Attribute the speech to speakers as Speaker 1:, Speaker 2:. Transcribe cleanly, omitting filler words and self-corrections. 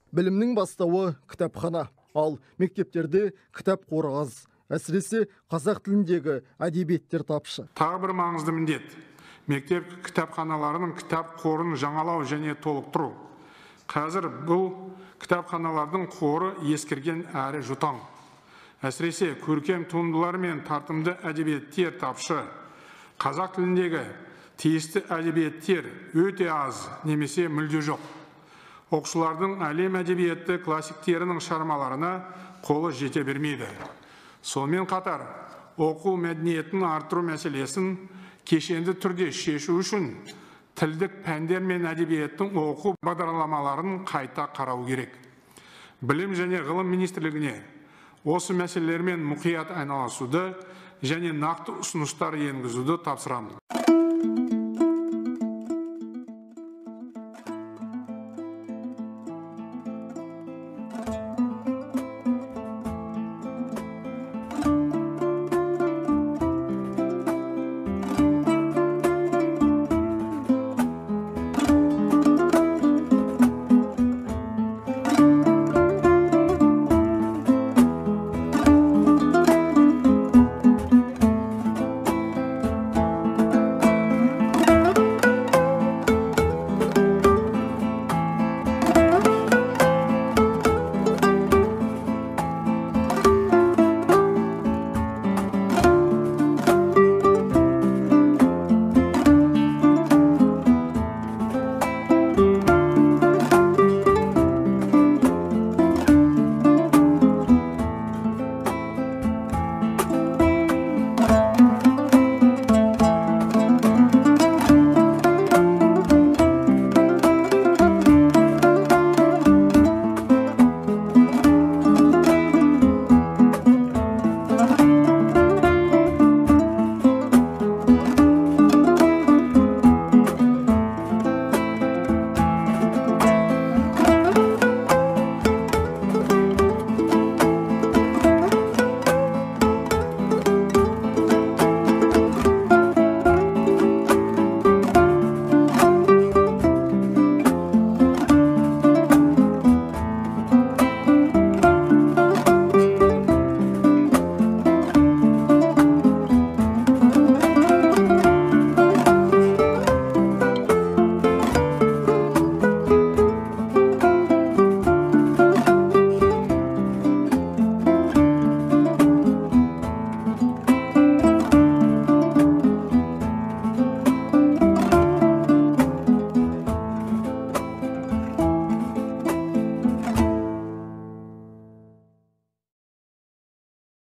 Speaker 1: Білімнің бастауы кітапхана, ал мектептерде кітап қоры аз. Әсіресе қазақ тіліндегі әдебиеттер тапшы.
Speaker 2: Тағы бір маңызды міндет. Мектеп кітапханаларының кітап қорын жаңалау және толықтыру. Қазір бұл кітапханалардың қоры ескірген әрі жұтаң. Әсіресе көркем туындылар мен тартымды әдебиеттер тапшы. Қазақ тіліндегі тиісті әдебиеттер өте аз, немесе мүлде жоқ. Оқушылардың әлем әдебиеті классиктерінің шығармаларына қолы жете бермейді. Сонымен қатар, оқу мәдениетін арттыру мәселесін кешенді түрде шешу үшін тілдік пәндер мен әдебиеттің оқу бағдарламаларын қайта қарау керек. Білім және ғылым министрлігіне осы мәселелермен мұқият айналысуды және нақты ұсыныстар енгізуді тапсырамын.